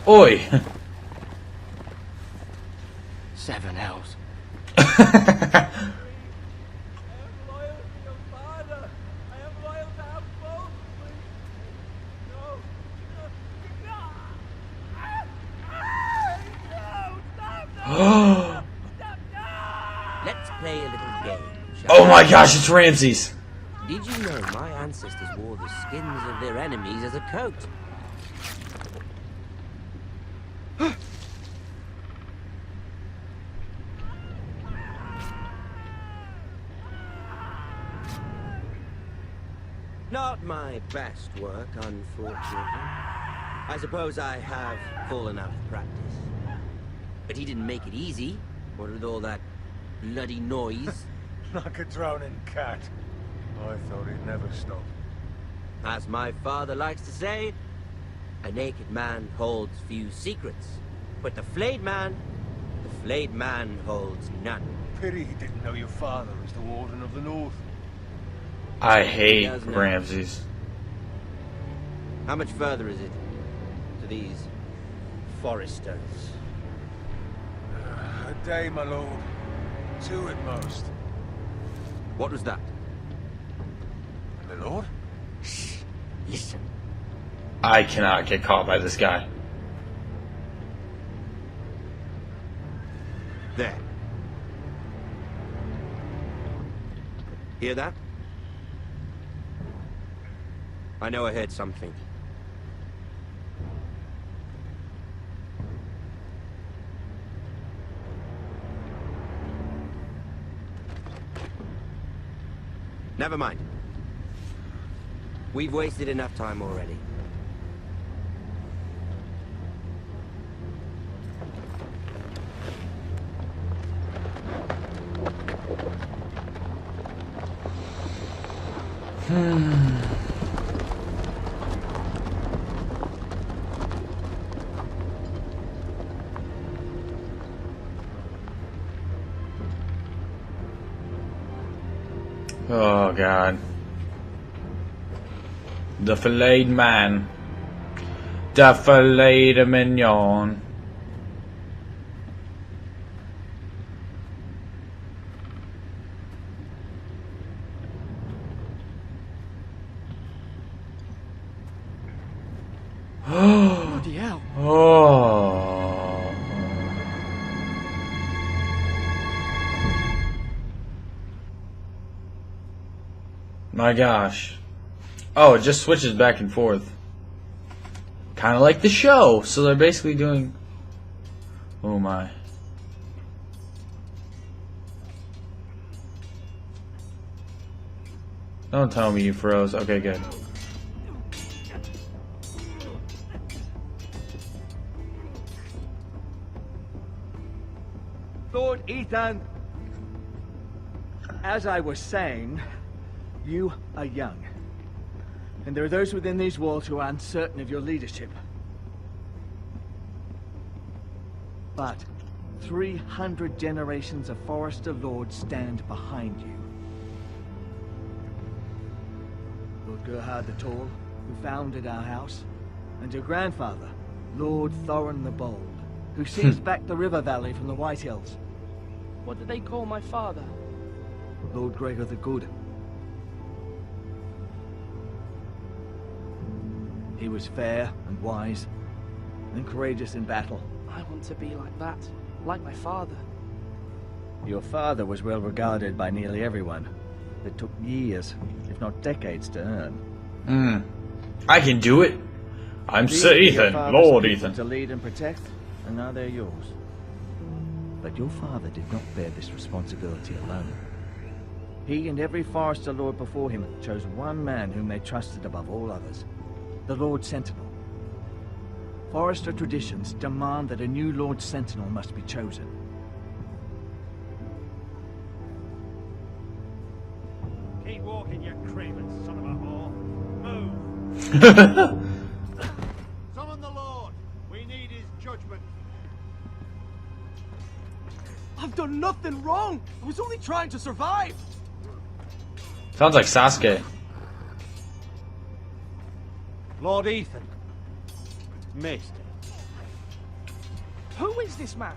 Oi! 7 hells. Let's play a little game, shall Oh my gosh, it's Ramses! we? Did you know my ancestors wore the skins of their enemies as a coat? Not my best work, unfortunately. I suppose I have fallen out of practice. But he didn't make it easy, what with all that bloody noise. Like a drowning cat. I thought he'd never stop. As my father likes to say, a naked man holds few secrets. But the flayed man holds none. Pity he didn't know your father was the Warden of the North. I hate does now. Ramses. How much further is it to these foresters? A day, my lord. 2 at most. What was that? My lord? Shh. Listen. I cannot get caught by this guy. There. Hear that? I know I heard something. Never mind. We've wasted enough time already. Oh god. The filleted man. The filet mignon. Bloody hell. Oh. My gosh. Oh, it just switches back and forth. Kind of like the show. So they're basically doing... Oh my. Don't tell me you froze. Okay, good. Lord Ethan, as I was saying, you are young. And there are those within these walls who are uncertain of your leadership. But 300 generations of Forester Lords stand behind you. Lord Gerhard the Tall, who founded our house, and your grandfather, Lord Thorin the Bold, who seized back the river valley from the White Hills. What did they call my father? Lord Gregor the Good. He was fair and wise, and courageous in battle. I want to be like that, like my father. Your father was well regarded by nearly everyone. It took years, if not decades, to earn. I can do it. I'm These Sir were your Ethan, father's Lord people Ethan. to lead and protect, and now they're yours. But your father did not bear this responsibility alone. He and every Forester Lord before him chose one man whom they trusted above all others, the Lord Sentinel. Forester traditions demand that a new Lord Sentinel must be chosen. Keep walking, you craven son of a whore. Move! Summon the Lord. We need his judgment. I've done nothing wrong! I was only trying to survive! Sounds like Sasuke. Lord Ethan. Maester. Who is this man?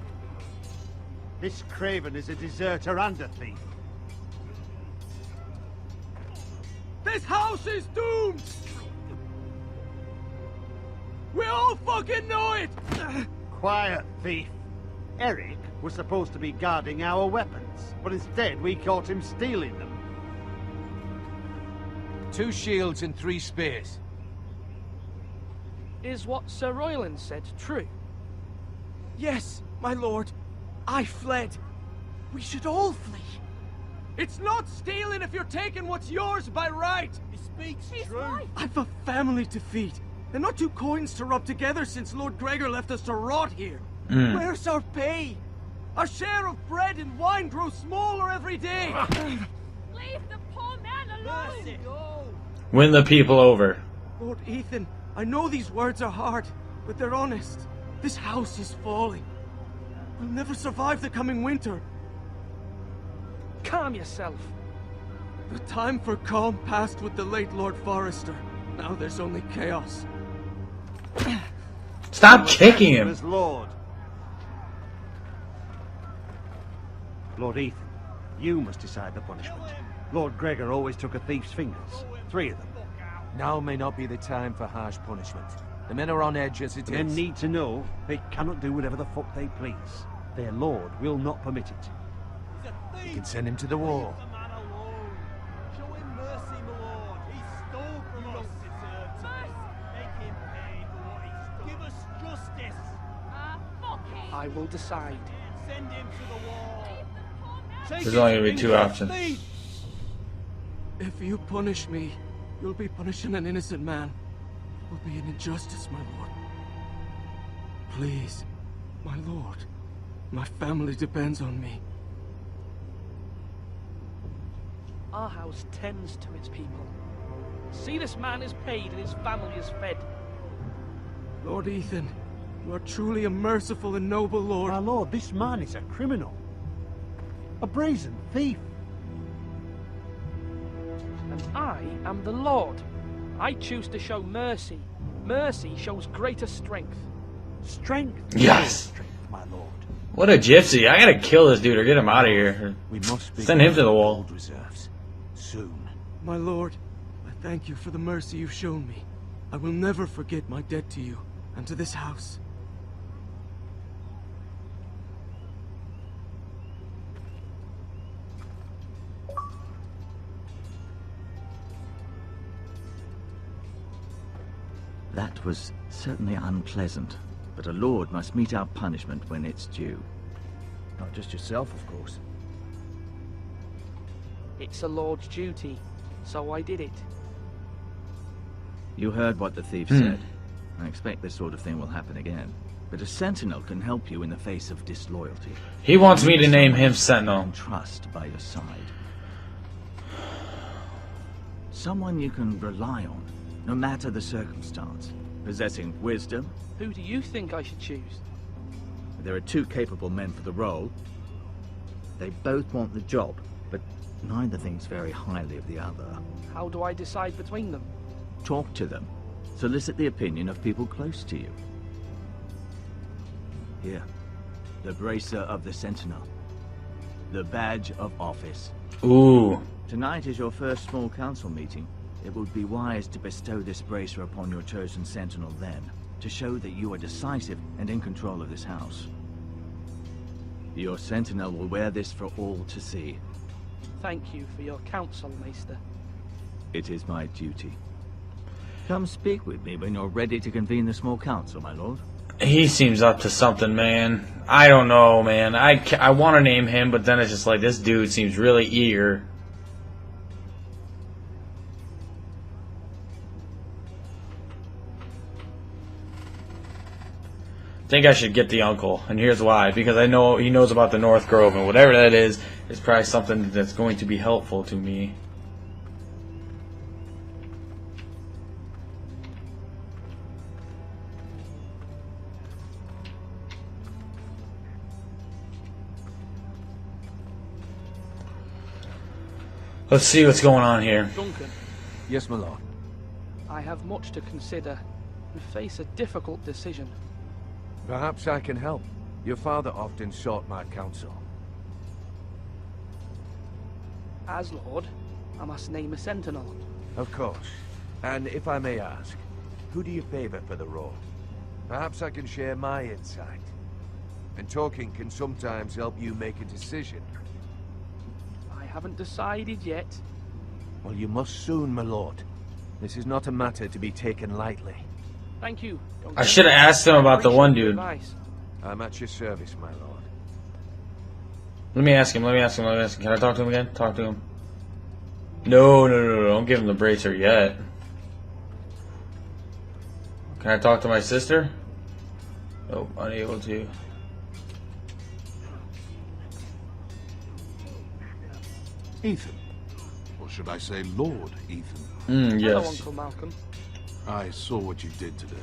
This craven is a deserter and a thief. This house is doomed! We all fucking know it! Quiet, thief. Eric was supposed to be guarding our weapons, but instead we caught him stealing them. 2 shields and 3 spears. Is what Sir Royland said true? Yes, my lord. I fled. We should all flee. It's not stealing if you're taking what's yours by right. He speaks true. I've a family to feed. And not 2 coins to rub together since Lord Gregor left us to rot here. Where's our pay? Our share of bread and wine grows smaller every day. Leave the poor man alone! Win the people over. Lord Ethan, I know these words are hard, but they're honest. This house is falling. We'll never survive the coming winter. Calm yourself. The time for calm passed with the late Lord Forrester. Now there's only chaos. Stop kicking him. As Lord. Lord Ethan, you must decide the punishment. Lord Gregor always took a thief's fingers. 3 of them. Now may not be the time for harsh punishment. The men are on edge as it Men is. need to know they cannot do whatever the fuck they please. Their lord will not permit it. You can send him to the wall. The man alone. Show him mercy, my lord. He stole from us. Make him pay for what he stole. Give us justice. Fuck him! I will decide. Send him to the wall. Leave the poor man There's only going to be 2 options. If you punish me, you'll be punishing an innocent man. It will be an injustice, my lord. Please, my lord. My family depends on me. Our house tends to its people. See, this man is paid and his family is fed. Lord Ethan, you are truly a merciful and noble lord. My lord, this man is a criminal. A brazen thief. And I am the Lord. I choose to show mercy. Mercy shows greater strength. Strength. Yes. Strength, my lord. What a gypsy. I gotta kill this dude or get him out of here. We must be Send him to the wall. gold reserves. Soon. My lord, I thank you for the mercy you've shown me. I will never forget my debt to you and to this house. That was certainly unpleasant, but a lord must meet our punishment when it's due. Not just yourself, of course. It's a lord's duty, so I did it. You heard what the thief said. I expect this sort of thing will happen again. But a sentinel can help you in the face of disloyalty. He wants me to name Someone him you Sentinel. can trust by your side. Someone you can rely on, no matter the circumstance. Possessing wisdom. Who do you think I should choose? There are 2 capable men for the role. They both want the job, but neither thinks very highly of the other. How do I decide between them? Talk to them. Solicit the opinion of people close to you. Here, the bracer of the Sentinel. The badge of office. Ooh. Tonight is your first small council meeting. It would be wise to bestow this bracer upon your chosen Sentinel then, to show that you are decisive and in control of this house. Your Sentinel will wear this for all to see. Thank you for your counsel, Maester. It is my duty. Come speak with me when you're ready to convene the small council, my lord. He seems up to something, man. I don't know, man. I want to name him, but then it's just like, this dude seems really eager. I think I should get the uncle, and here's why. Because I know he knows about the North Grove, and whatever that is probably something that's going to be helpful to me. Let's see what's going on here. Duncan, Yes, my lord. I have much to consider and face a difficult decision. Perhaps I can help. Your father often sought my counsel. As Lord, I must name a Sentinel. Of course. And if I may ask, who do you favor for the role? Perhaps I can share my insight. And talking can sometimes help you make a decision. I haven't decided yet. Well, you must soon, my lord. This is not a matter to be taken lightly. Thank you. I should have asked him about the one Appreciate your dude. advice. I'm at your service, my lord. Let me ask him. Can I talk to him again? Talk to him. No. Don't give him the bracer yet. Can I talk to my sister? Nope, unable to. Ethan. Or should I say Lord Ethan? Hello, Yes. Uncle Malcolm. I saw what you did today.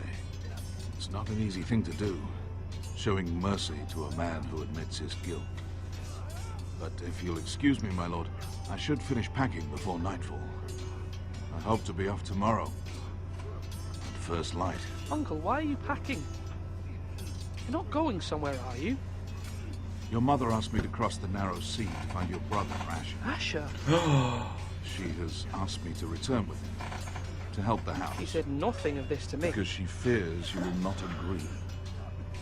It's not an easy thing to do, showing mercy to a man who admits his guilt. But if you'll excuse me, my lord, I should finish packing before nightfall. I hope to be off tomorrow. At first light. Uncle, why are you packing? You're not going somewhere, are you? Your mother asked me to cross the narrow sea to find your brother, Asher. Asher? She has asked me to return with him, to help the house. He said nothing of this to me. Because she fears you will not agree.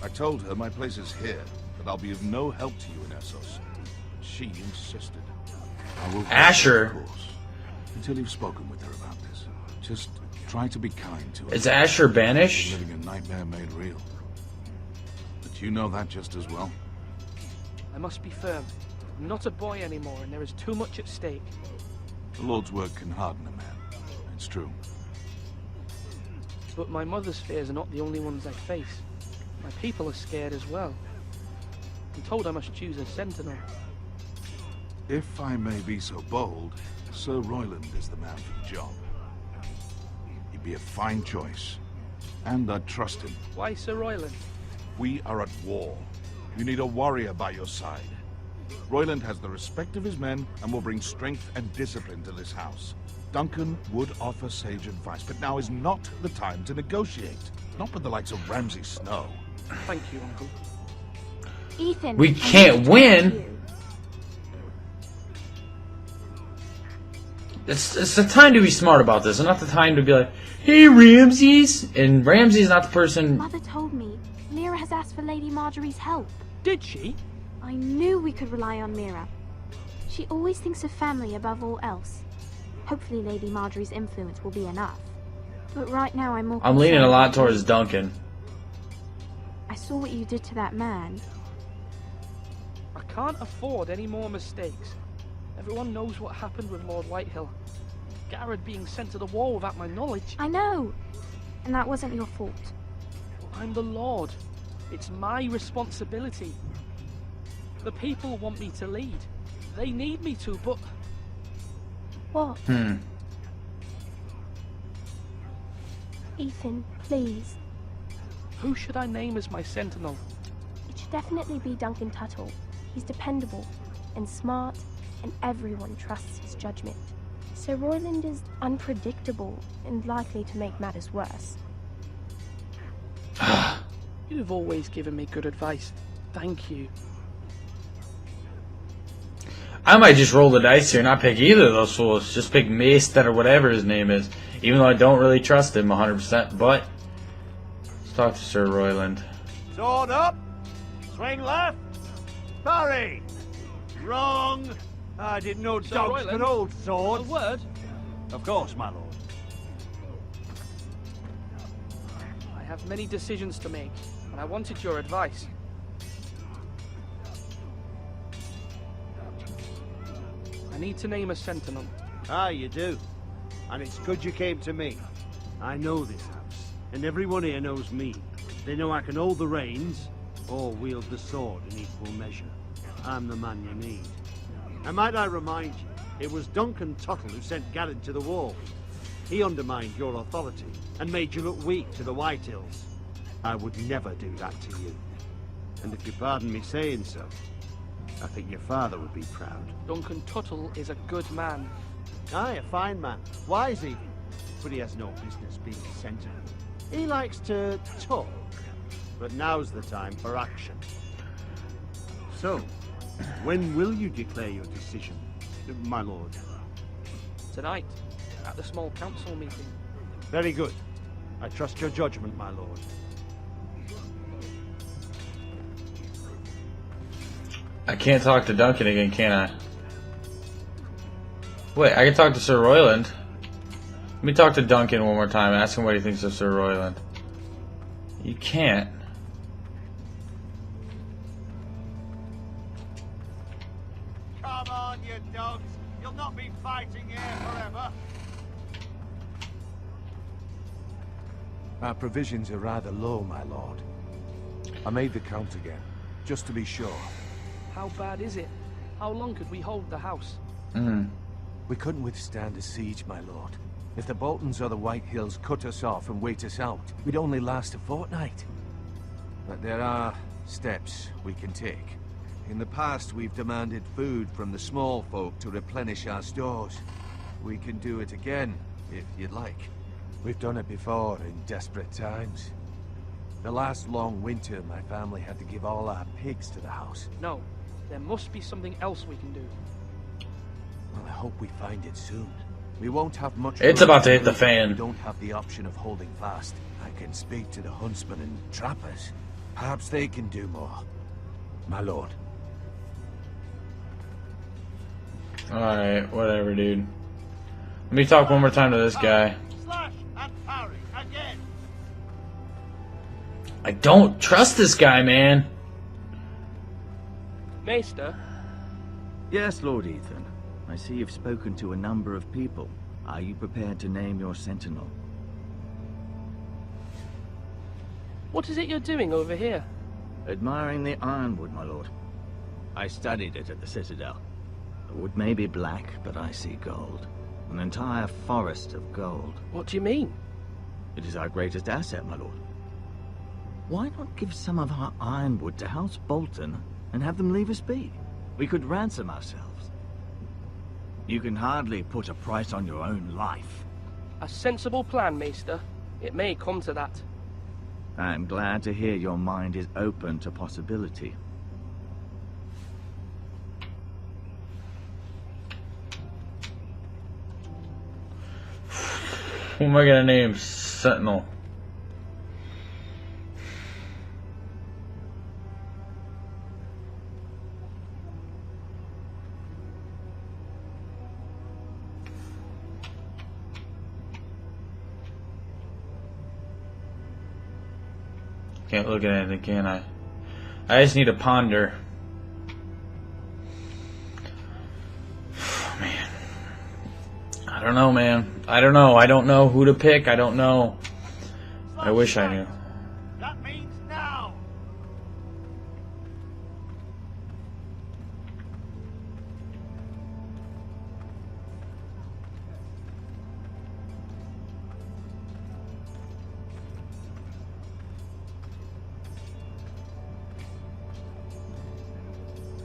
I told her my place is here, that I'll be of no help to you in Essos. She insisted. I will Asher. of course, until you've spoken with her about this. Just try to be kind to her. Is Asher You're banished? living a nightmare made real. But you know that just as well. I must be firm. I'm not a boy anymore, and there is too much at stake. The Lord's word can harden a man. It's true. But my mother's fears are not the only ones I face. My people are scared as well. I'm told I must choose a Sentinel. If I may be so bold, Sir Royland is the man for the job. He'd be a fine choice. And I'd trust him. Why Sir Royland? We are at war. You need a warrior by your side. Royland has the respect of his men and will bring strength and discipline to this house. Duncan would offer sage advice, but now is not the time to negotiate. Not with the likes of Ramsay Snow. Thank you, Uncle. Ethan. We I can't need to win. talk to you. It's the time to be smart about this, and not the time to be like, hey, Ramses! And Ramses not the person... Mother told me Mira has asked for Lady Marjorie's help. Did she? I knew we could rely on Mira. She always thinks of family above all else. Hopefully Lady Marjorie's influence will be enough. But right now I'm more I'm leaning a concerned lot about towards you. Duncan. I saw what you did to that man. I can't afford any more mistakes. Everyone knows what happened with Lord Whitehill. Garrett being sent to the war without my knowledge. I know. And that wasn't your fault. I'm the Lord. It's my responsibility. The people want me to lead. They need me to, but What? Hmm. Ethan, please. who should I name as my Sentinel? It should definitely be Duncan Tuttle. He's dependable and smart, and everyone trusts his judgment. Sir Royland is unpredictable and likely to make matters worse. You have always given me good advice. Thank you. I might just roll the dice here and not pick either of those fools. Just pick Maestet or whatever his name is. Even though I don't really trust him 100%. But, let's talk to Sir Royland. Sword up. Swing left. Parry. Wrong. I didn't know Sir dogs Royland? could hold A swords. word? Of course, my lord. I have many decisions to make, and I wanted your advice. I need to name a Sentinel. Ah, you do. And it's good you came to me. I know this house, and everyone here knows me. They know I can hold the reins, or wield the sword in equal measure. I'm the man you need. And might I remind you, it was Duncan Tuttle who sent Garrett to the war. He undermined your authority, and made you look weak to the Whitehills. I would never do that to you. And if you pardon me saying so, I think your father would be proud. Duncan Tuttle is a good man. Aye, a fine man. Wise even. but he has no business being a Sentinel. He likes to talk, but now's the time for action. So, when will you declare your decision, my lord? Tonight, at the small council meeting. Very good. I trust your judgment, my lord. I can't talk to Duncan again, can I? Wait, I can talk to Sir Royland. Let me talk to Duncan one more time and ask him what he thinks of Sir Royland. You can't. Come on, you dogs. You'll not be fighting here forever. Our provisions are rather low, my lord. I made the count again, just to be sure. How bad is it? How long could we hold the house? We couldn't withstand a siege, my lord. If the Boltons or the White Hills cut us off and wait us out, we'd only last a fortnight. But there are steps we can take. In the past, we've demanded food from the small folk to replenish our stores. We can do it again, if you'd like. We've done it before in desperate times. The last long winter, my family had to give all our pigs to the house. No, there must be something else we can do. Well, I hope we find it soon. We won't have much. It's about to hit the fan. We don't have the option of holding fast. I can speak to the huntsmen and trappers. Perhaps they can do more. My lord. Alright, whatever, dude. Let me talk one more time to this guy. Slash and parry again. I don't trust this guy, man. Maester, Yes, Lord Ethan. I see you've spoken to a number of people. Are you prepared to name your Sentinel? what is it you're doing over here? Admiring the ironwood, my lord. I studied it at the Citadel. The wood may be black, but I see gold. An entire forest of gold. What do you mean? It is our greatest asset, my lord. Why not give some of our ironwood to House Bolton and have them leave us be? We could ransom ourselves. You can hardly put a price on your own life. A sensible plan, Maester. It may come to that. I'm glad to hear your mind is open to possibility. Who am I gonna name? Sentinel. Can't look at anything, can I? I just need to ponder. Man. I don't know, man. I don't know. I don't know who to pick. I don't know. I wish I knew. That means now.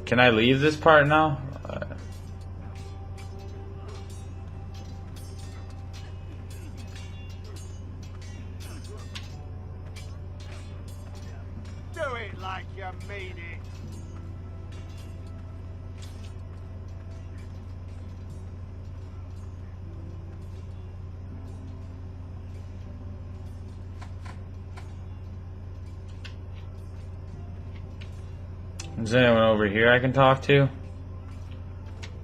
Can I leave this part now? Do it like you mean it. Is anyone over here I can talk to?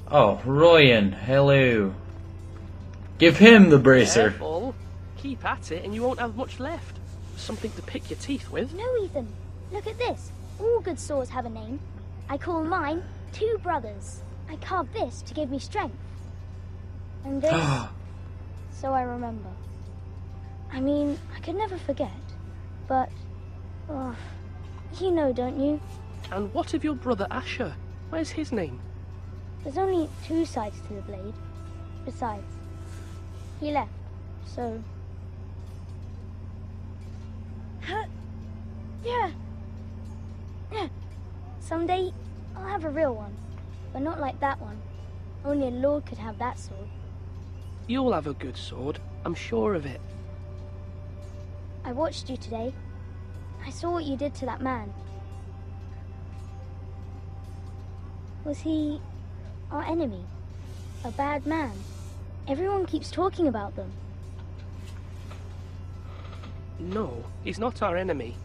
Oh, Royan. Hello. Give him the bracer. Careful. Keep at it and you won't have much left. Something to pick your teeth with. No, Ethan. Look at this. All good swords have a name. I call mine Two Brothers. I carved this to give me strength. And this, so I remember. I mean, I could never forget. But, oh, you know, don't you? And what of your brother Asher? Where's his name? There's only two sides to the blade. Besides, he left, so... Yeah. Someday, I'll have a real one. But not like that one. Only a lord could have that sword. You'll have a good sword. I'm sure of it. I watched you today. I saw what you did to that man. Was he our enemy? A bad man? Everyone keeps talking about them. No, he's not our enemy,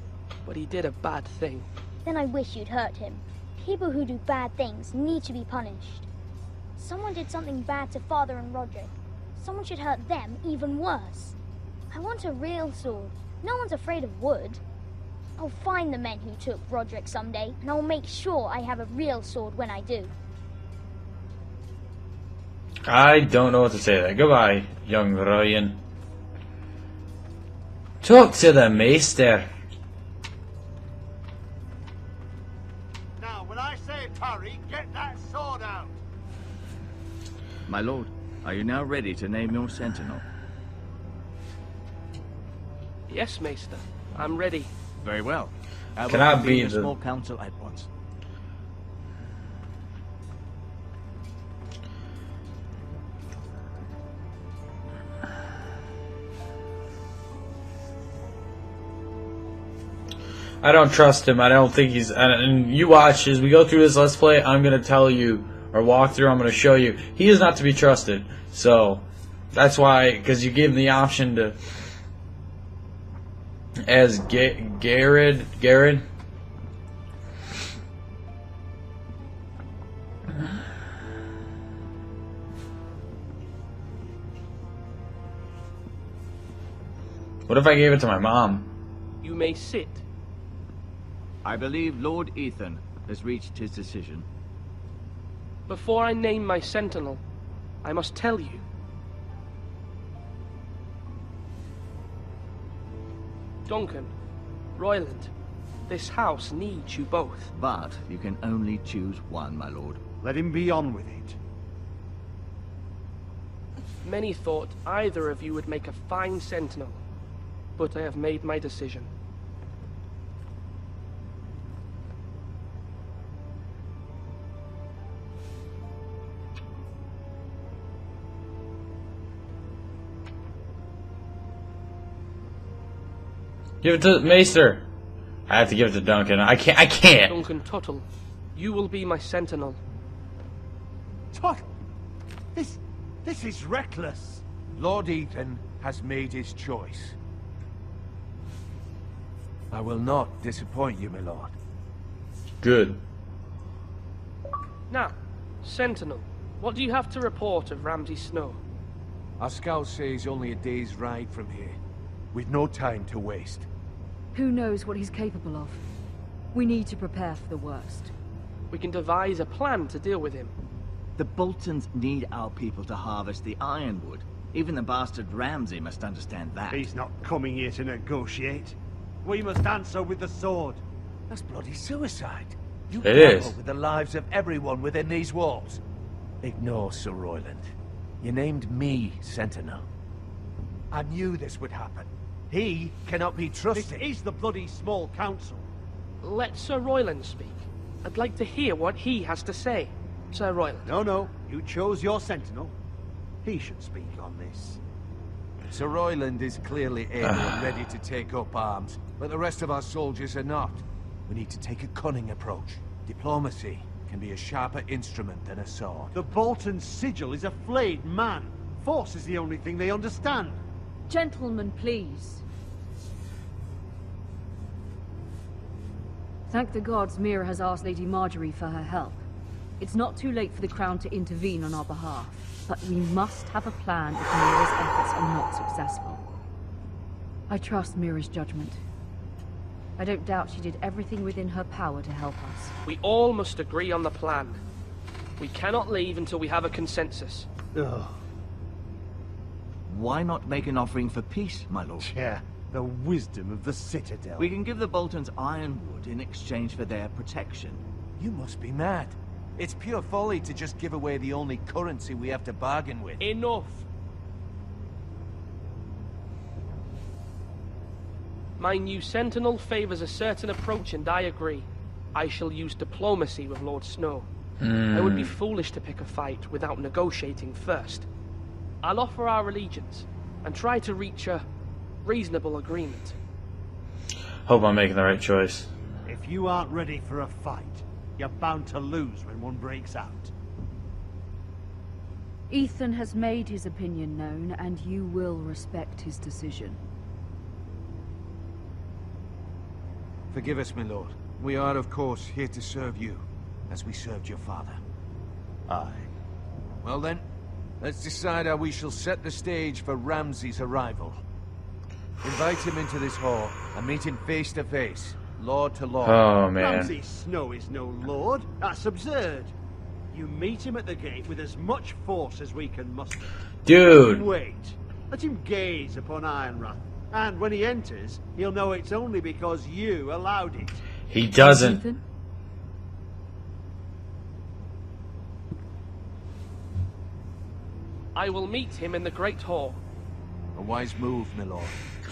but he did a bad thing. Then I wish you'd hurt him. People who do bad things need to be punished. Someone did something bad to Father and Roderick. Someone should hurt them even worse. I want a real sword. No one's afraid of wood. I'll find the men who took Roderick someday, and I'll make sure I have a real sword when I do. I don't know what to say there. Goodbye, young Ryan. Talk to the Maester. Now, when I say parry, get that sword out. My lord, are you now ready to name your Sentinel? Yes, Maester. I'm ready. Very well. I Can I will be convene a the- small council at once. I don't trust him. I don't think he's... And you watch, as we go through this Let's Play, I'm going to tell you, or walk through, I'm going to show you. He is not to be trusted. So, that's why, because you give him the option to... As Garrett? What if I gave it to my mom? You may sit. I believe Lord Ethan has reached his decision. Before I name my Sentinel, I must tell you. Duncan, Royland, this house needs you both. But you can only choose one, my lord. Let him be on with it. Many thought either of you would make a fine Sentinel, but I have made my decision. Give it to Maester. I have to give it to Duncan. I can't. Duncan Tuttle, you will be my Sentinel. Tot! This is reckless. Lord Ethan has made his choice. I will not disappoint you, my lord. Good. Now, Sentinel, what do you have to report of Ramsay Snow? Our scouts say he's only a day's ride from here. We've no time to waste. Who knows what he's capable of? We need to prepare for the worst. We can devise a plan to deal with him. The Boltons need our people to harvest the ironwood. Even the bastard Ramsay must understand that. He's not coming here to negotiate. We must answer with the sword. That's bloody suicide. You It gamble is. with the lives of everyone within these walls. Ignore Sir Royland. You named me Sentinel. I knew this would happen. He cannot be This trusted. is the bloody small council. Let Sir Royland speak. I'd like to hear what he has to say. Sir Royland. No, you chose your sentinel. He should speak on this. Sir Royland is clearly able and ready to take up arms, but the rest of our soldiers are not. We need to take a cunning approach. Diplomacy can be a sharper instrument than a sword. The Bolton sigil is a flayed man. Force is the only thing they understand. Gentlemen, please. Thank the gods Mira has asked Lady Marjorie for her help. It's not too late for the Crown to intervene on our behalf, but we must have a plan if Mira's efforts are not successful. I trust Mira's judgment. I don't doubt she did everything within her power to help us. We all must agree on the plan. We cannot leave until we have a consensus. Ugh, Why not make an offering for peace, my lord? yeah, the wisdom of the Citadel. We can give the Boltons ironwood in exchange for their protection. You must be mad. It's pure folly to just give away the only currency we have to bargain with. Enough! My new Sentinel favors a certain approach, and I agree. I shall use diplomacy with Lord Snow. I would be foolish to pick a fight without negotiating first. I'll offer our allegiance, and try to reach a reasonable agreement. Hope I'm making the right choice. If you aren't ready for a fight, you're bound to lose when one breaks out. Ethan has made his opinion known, and you will respect his decision. Forgive us, my lord. We are, of course, here to serve you, as we served your father. Aye. Well then, let's decide how we shall set the stage for Ramsay's arrival. Invite him into this hall, and meet him face to face, lord to lord. Oh, man. Ramsay Snow is no lord. That's absurd. You meet him at the gate with as much force as we can muster. Dude. Wait. Let him gaze upon Ironrath. And when he enters, he'll know it's only because you allowed it. He doesn't. Ethan? I will meet him in the Great Hall. A wise move, my lord.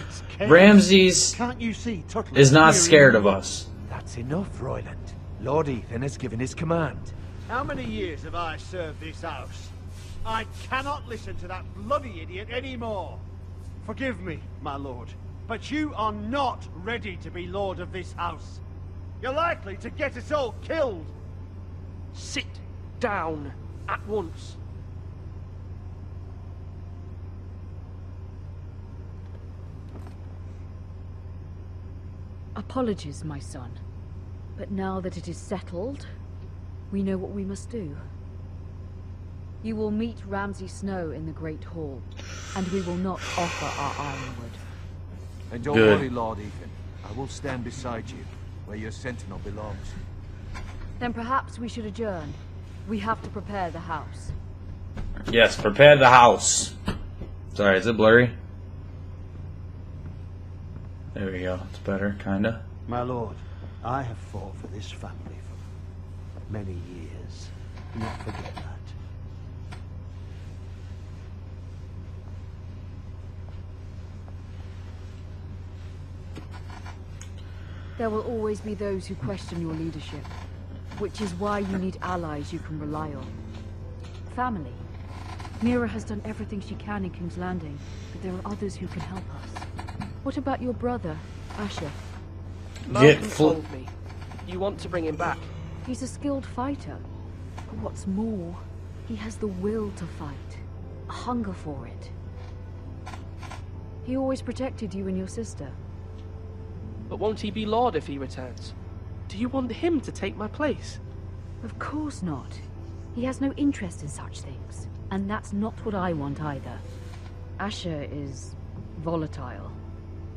It's chaos. Ramses Can't you see Tuttle is not fearing scared you? of us. That's enough, Royland. Lord Ethan has given his command. How many years have I served this house? I cannot listen to that bloody idiot anymore. Forgive me, my lord, but you are not ready to be lord of this house. You're likely to get us all killed. Sit down at once. Apologies, my son. But now that it is settled, we know what we must do. You will meet Ramsay Snow in the Great Hall, and we will not offer our ironwood. And don't Good. worry, Lord Ethan. I will stand beside you, where your sentinel belongs. Then perhaps we should adjourn. We have to prepare the house. Yes, prepare the house. Sorry, is it blurry? There we go. It's better, kinda. My lord, I have fought for this family for many years. Do not forget that. There will always be those who question your leadership, which is why you need allies you can rely on. Family. Mira has done everything she can in King's Landing, but there are others who can help us. What about your brother, Asher? Malcolm told me. You want to bring him back. He's a skilled fighter. But what's more, he has the will to fight. A hunger for it. He always protected you and your sister. But won't he be Lord if he returns? Do you want him to take my place? Of course not. He has no interest in such things. And that's not what I want either. Asher is volatile.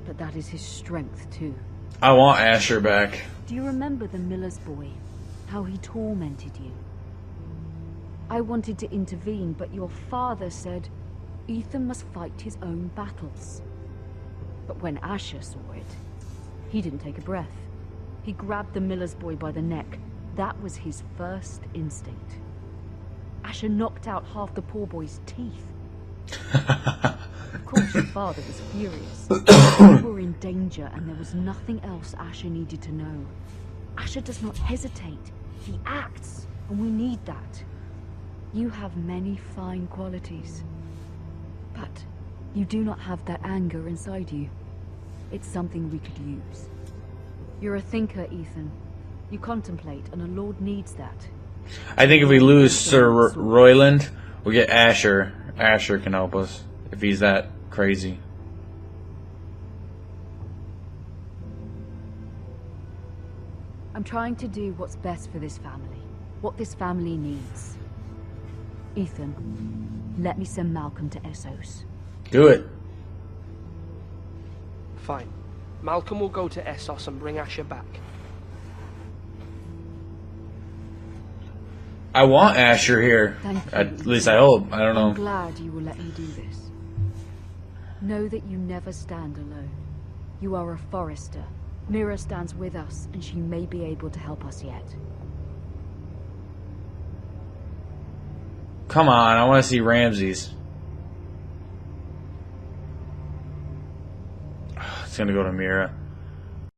But that is his strength too. I want Asher back. Do you remember the miller's boy? How he tormented you? I wanted to intervene, but your father said Ethan must fight his own battles. But when Asher saw it, he didn't take a breath. He grabbed the miller's boy by the neck. That was his first instinct. Asher knocked out half the poor boy's teeth. Of course, your father was furious. We were in danger, and there was nothing else Asher needed to know. Asher does not hesitate. He acts, and we need that. You have many fine qualities. But you do not have that anger inside you. It's something we could use. You're a thinker, Ethan. You contemplate, and a lord needs that. I think if we lose Sir Royland, we'll get Asher. Asher can help us if he's that crazy. I'm trying to do what's best for this family. What this family needs. Ethan, let me send Malcolm to Essos. Do it. Fine. Malcolm will go to Essos and bring Asher back. I want Asher here. Thank you, At least I hope. I don't I'm know. glad you will let me do this. Know that you never stand alone. You are a forester. Mira stands with us, and she may be able to help us yet. Come on, I want to see Ramses. It's gonna go to Mira.